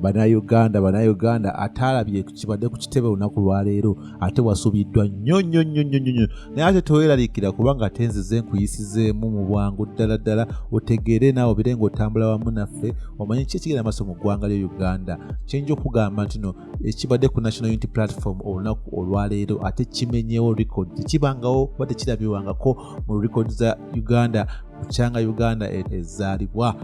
Bannayuganda atalabye kibadde ku kitebe olunaku lwaleero ate wasubiddwa nnyo. Naye ate toweraliikira kubanga ate nzize nkuyisizeemu mu bwangu ddala otegeere naawe obire ng'otambula wamu naffe omanye ki ekigenda maaso mu ggwanga lya Uganda. Kiyinza okugamba nti no ekibadde ku National Unity Platform olunaku olwaleero ate kimenyeewo record tekibangawo wadde kirabibwangako mu record za Uganda kukyanga Uganda ezaalibwa.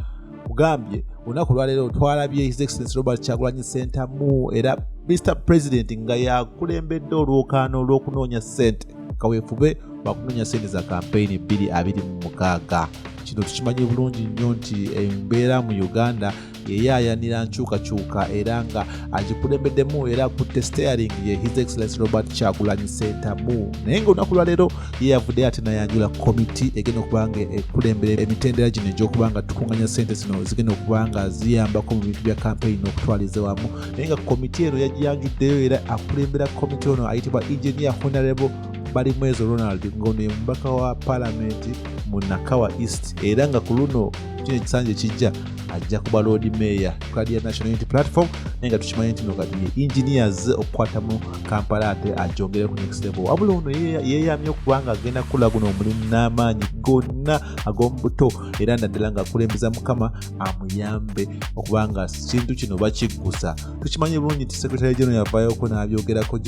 Kugambye olunaku lwaleero twalabye His Excellency Robert Kyagulanyi Ssentamu era Mr. President nga yakulembedde olwokaano olw'okunoonya ssente kaweefube bakunoonya ssente za kampeyini 2026. Kino tukimanyi bulungi nnyo nti embeera mu Uganda yeyaayanira nkyukakyuka era nga agikulembeddemu era akutte steering ye His Excellency Robert Kyagulanyi Ssentamu. Naye ng'olunaku lwaleero ye yavudde ate nayanjula komiti egenda okuba nga ekulembera emitendera gino egy'okuba nga tukunganya ssente zino zigenda okuba nga ziyambako mu bintu bya kampeyini n'okutwaliza wamu. Naye nga komiti eno yagiyanjuddeyo era akulembera komiti ono ayitibwa Engineer Honorable Balimwezo Ronald ng'ono ye mubaka wa Parliament mu Nakawa East era nga ku luno kino ekisanja ekijja ajja kuba Lord Mayor kadi ya National Unity Platform. Naye nga tukimanyi nti no kati ye engineers okukwata mu Kampala ate ajongereko next level. Wabula ono yeeyamye okuba nga agenda kukola guno omulimu n'amaanyi gonna ag'omu buto era naddala ng'akulembeza Mukama amuyambe okuba nga kintu kino bakiggusa. Tukimanyi bulungi nti Secretary General yavaayoko n'abyogerako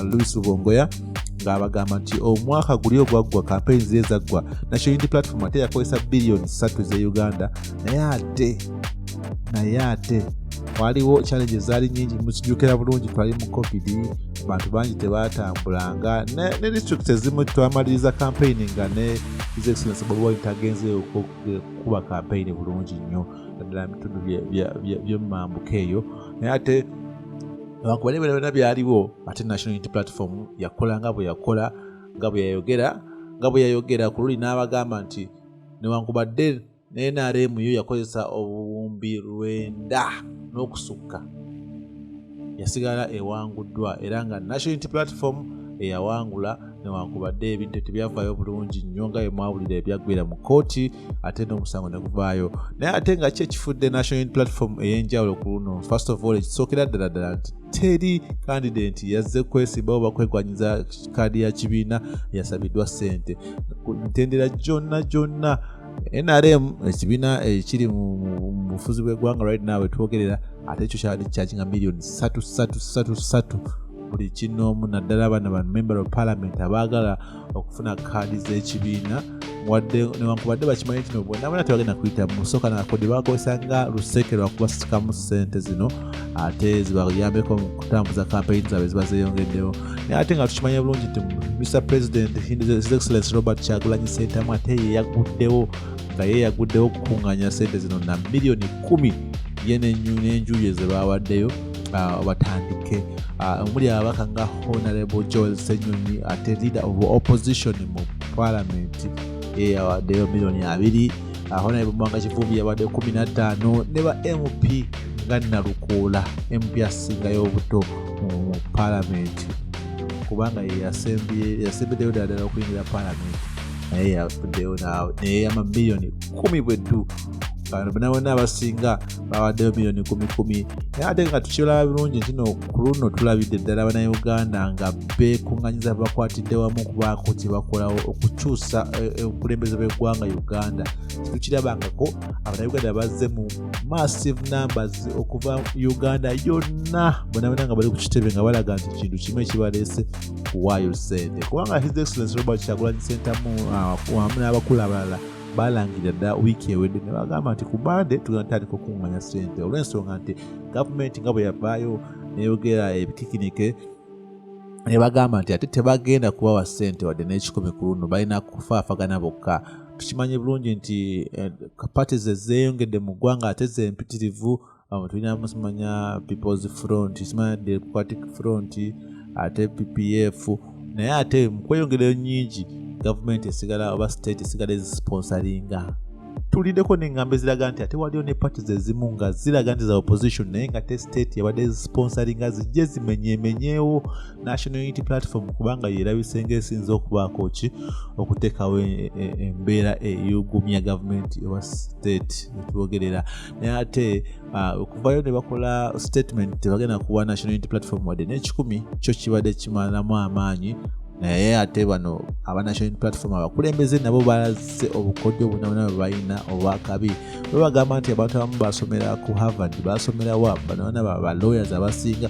Louis Rubongoya ng'abagamba nti omwaka guli ogwaggwa kampeyini ziri ezaggwa National Unity Platform ate yakozesa billion 3 ze Uganda. Naye ate waliwo challenges zaali nyingi mukijjukira bulungi twali mu COVID abantu bangi tebatambulanga ne district ezimu twamaliriza kampeyini nga ne His Excellency BobiWine tagenzeeyo kuba kampeyini bulungi nnyo naddala bitundu by'omumambuka eyo. Naye ate newankubadde byonna byaliwo ate National Unity Platform yakola nga bwe yakola nga bwe yayogera ku luli n'abagamba nti newankubadde NRM yo yakozesa obuwumbi 9 n'okusukka yasigala ewanguddwa era nga National Unity Platform eyawangula newankubadde ebintu tebyavaayo bulungi nnyo nga bwe mwawulira ebyaggwera mu kooti ate n'omusango ne guvaayo. Naye ate nga ki ekifudde National Unity Platform ey'enjawulo ku luno? First of all ekisookera ddala nti teri candidate yazze kwesimbawo bakwegwanyiza kaadi ya kibiina yasabiddwa ssente ku mitendera gyonna. NRM ekibiina ekiri mu bufuzi bw'eggwanga right now wetwogerera ate ekyo kyali kyajinga miliyoni 3 buli kinoomu naddala abana ba member of parliament abaagala okufuna kaadi z'ekibiina newankubadde bakimanyi nti bonna tebagenda kuyita mu nsooka nakodi bakozesa nga luseke lwakubasikamu ssente zino ate zibayambeko mu kutambuza kampeyini zaabwe ziba zeeyongeddewo. Naye ate nga tukimanyi bulungi nti Mr. President His Excellency Robert Kyagulanyi Ssentamu ate yeyaguddewo okukunganya ssente zino na miliyoni 10 ye n'enjuye ze baawaddeyo batandike omuli ababaka nga Honorable Joel Ssenyonyi ate leader of opposition mu Parliament yawaddeyo miliyoni 2. Honorable Mwanga Kivumbi yawaddeyo 15 ne ba MP nga Nalukoola MP asingayo obuto mu Parliament kubanga yasembeddeyo ddala okuyingira Parliament naye yafuddeyo naye amamiliyoni 10 bweddu bonna abasinga bawaddeyo miliyoni 10. Naye ate nga tukiraba bulungi nti no ku luno tulabidde ddala Bannayuganda nga beekunganyiza bakwatidde wamu okubaako kye bakolawo okukyusa obukulembeze bw'eggwanga Uganda. Tukirabangako Abannayuganda bazze mu massive numbers okuva Uganda yonna bonna nga bali ku kitebe nga balaga nti kintu kimu ekibaleese kuwaayo ssente kubanga His Excellency Robert Kyagulanyi Ssentamu wamu n'abakulu abalala balangirira dda wiiki ewedde ne bagamba nti ku Monday tugenda tutandika okukunganya ssente olw'ensonga nti gavumenti nga bwe yavaayo neyogera ebikikinike ne bagamba nti ate tebagenda kubawa ssente wadde n'ekikumi ku luno balina kufaafagana bokka. Tukimanyi bulungi nti parties ezeeyongedde mu ggwanga ate zempitirivu tulina musimanya People's Front, simanya Democratic Front ate PPF naye ate mu kweyongerayo nnyingi gavumenti esigala oba state esigala ezisponsoringa tuliddeko n'engambo eziraga nti ate waliyo ne parties ezimu nga ziraga nti za opposition naye nga te state yabadde sponsoringa zijje zimenyeewo National Unity Platform kubanga yeerabise ng'esinza okubaako ki okuteekawo embeera eyugumya gavumenti ewa state etwogerera naye ate okuvayo ne bakola statement tebagenda kuwa National Unity Platform wadde n'ekikumi kyo kibadde kimalamu amaanyi naye ate bano aba National Unity Platform abakulembeze nabo balaze obukodyo bonna bwe balina obwakabi bwe bagamba nti abantu abamu basomera ku Harvard basomera wa bano ba lawyers abasinga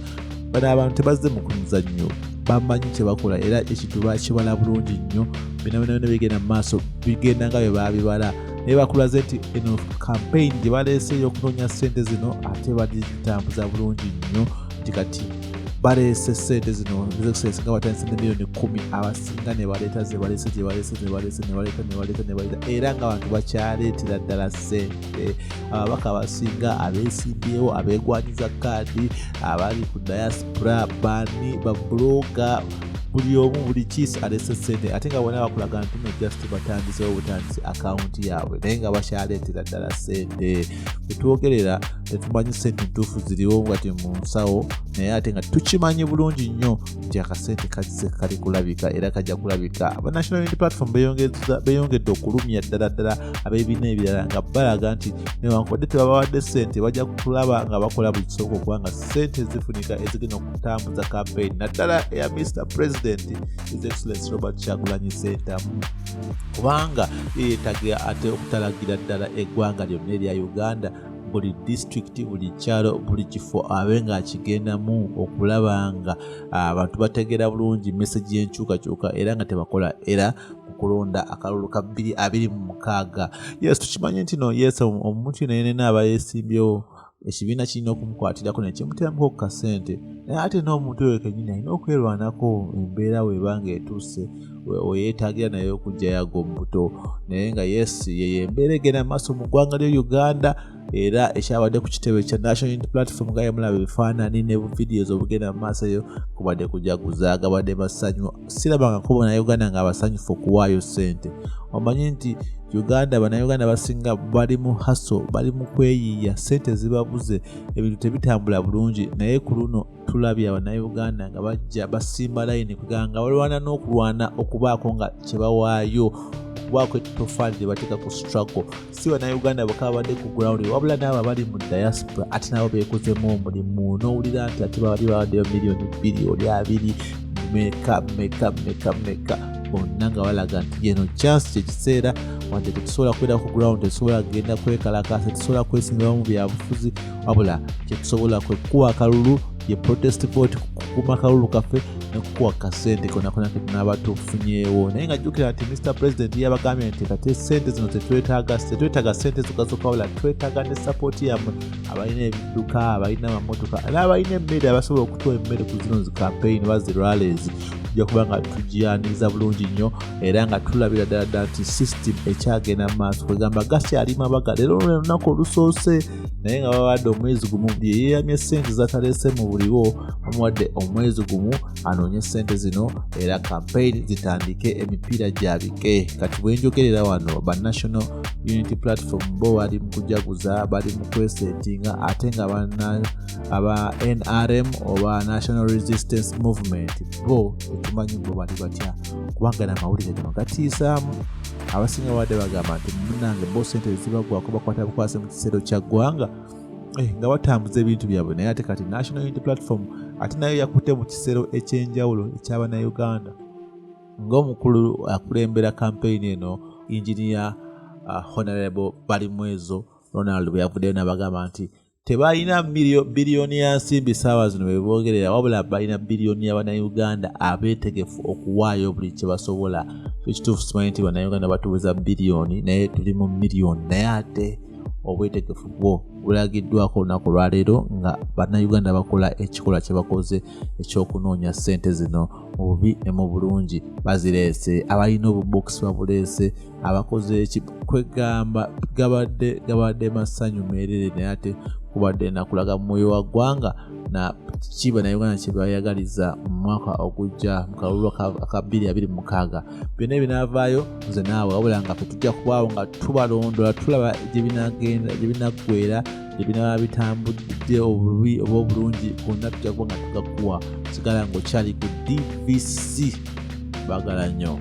bano abantu tebazze mu kumuzannyo bamanyi kye bakola era ekintu bakibala bulungi nnyo bino bigenda mu maaso bigenda nga bwe babibala naye bakulaze nti eno campaign gye baleese y'okunoonya ssente zino ate bagitambuza bulungi nnyo nti kati baleese ssente zino nga batandise ne miliyoni 10 abasinga ne baleeta ze baleese era ng'abantu bakyaleetera ddala ssente ababaka abasinga abeesimbyewo abeegwanyiza kaadi abali ku diaspora bani babuloga buli omu buli kiisi aleese ssente ate nga bonna bakulaga nti no just batandisewo butandisi akawunti yaabwe naye nga bakyaleetera ddala ssente bwetwogerera tetumanyi ssente ntuufu ziriwo ngati mu nsawo naye ate nga tukimanyi bulungi nnyo nti akasente kali kulabika era kajja kulabika aba National Unity Platform beeyongedde okulumya ddala ab'ebibiina ebirala nga balaga nti newankubadde tebabawadde ssente bajja kulaba nga bakola buli kisoboka okubanga ssente zifunika ezigenda okutambuza campaign naddala eya Mr. President His Excellency Robert Kyagulanyi Ssentamu kubanga yeetaga ate okutalagira ddala eggwanga lyonna erya Uganda buli district buli kyalo buli kifo abe nga akigendamu okulaba nga abantu bategeera bulungi message y'enkyukakyuka era nga tebakola era kulonda akalulu ka 2026 yes tukimanyi nti no yes omuntu yenna aba yeesimbyewo ekibiina kirina okumukwatirako nekimuteramuko ku kasente naye ate n'omuntu oyo kennyini alina okwerwanako embeera weebanga etuuse weyeetaagira naye okujja yago omubuto naye nga yes yeye embeera egenda maaso mu ggwanga lya Uganda era ekyabadde ku kitebe kya National Unity Platform nga yamulaba ebifaanani ne videos obugenda mu maaso eyo kubadde kujaguza gabadde basanyu sirabanga ko Bannayuganda nga abasanyufu okuwaayo ssente omanyi nti Uganda Bannayuganda basinga bali mu haso bali mu kweyiiya ssente zibabuze ebintu tebitambula bulungi naye ku luno tulabye Bannayuganda nga bajja basimba layini kuganga balwana n'okulwana okubaako nga kye bawaayo okubaako ettofaali lye bateeka ku struggle si Bannayuganda bakaba badde ku ground wabula n'abo bali mu diaspora ate nabo beekozemu omulimu n'owulira nti ate bali bawaddeyo miliyoni 2 meka bonna nga balaga nti yeno chance kyekiseera wadde tetusobola kwera ku ground tetusobola kugenda kwekalakasa tetusobola kwesimbawo mu byabufuzi wabula kyetusobola kwekuwa akalulu ye protest vote kukuma akalulu kaffe nekukuwa kasente konakona ketunaba tufunyeewo naye nga jjukira nti Mr. President yabagambye nti kati sente zino tetwetaaga sente zokazokka wabula twetaaga ne support yammwe abalina ebidduka abalina amamotoka n'abalina emmere abasobola okutuwa emmere ku zino zi campaign bazi rallies tujja kuba nga tugiyaniriza bulungi nnyo era nga tulabira ddala nti system ekyagenda mu maaso kwegamba gakyali mabaga leero lunaku olusoose naye nga bawadde omwezi gumu yeeyamye ssente zataleese mu buliwo bamuwadde omwezi gumu anoonye ssente zino era campaign zitandike emipiira gyabike kati bwenjogerera wano ba National Unity Platform bo bali mu kujaguza bali mu kwesetinga ate nga aba NRM oba National Resistance Movement bo tumanyi bo bali batya kubanga amawulire gano gatiisaamu abasinga wadde bagamba nti munange bo ssente zibagwako bakwata bukwase mu kiseero kya ggwanga nga batambuza ebintu byabwe naye ate kati National Unity Platform ate nayo yakutte mu kiseero ekyenjawulo eky'Abannayuganda ng'omukulu akulembera campaign eno Engineer Honorable Balimwezo Ronald bwe yavuddeyo n'abagamba nti tebalina biliyoni ya nsimbi ssaawa zino bwe boogerera wabula balina biliyoni y'Abannayuganda abeetegefu okuwaayo buli kye basobola ekituufu simanyi nti Bannayuganda batuweza biliyoni naye tuli mu miliyoni naye ate obwetegefu bwo bulagiddwako olunaku lwaleero nga Bannayuganda bakola ekikolwa kye bakoze ekyokunoonya ssente zino mu bubi ne mu bulungi bazireese abalina obubokisi babuleese abakoze kwegamba gabadde masanyu meerere naye ate kubadde nakulaga mu mwoyo wa ggwanga na kiba na Uganda kye bayagaliza mu mwaka ogujja mu kalulu ka 2026. Byonna ebinaavaayo nze naawe wabula nga tujja kubaawo nga tubalondola tulaba gye binaggweera gye binaba bitambudde obubi oba obulungi bwonna tujja kuba nga tugakuwa sigala ng'okyali ku DVC. Baagala nnyo.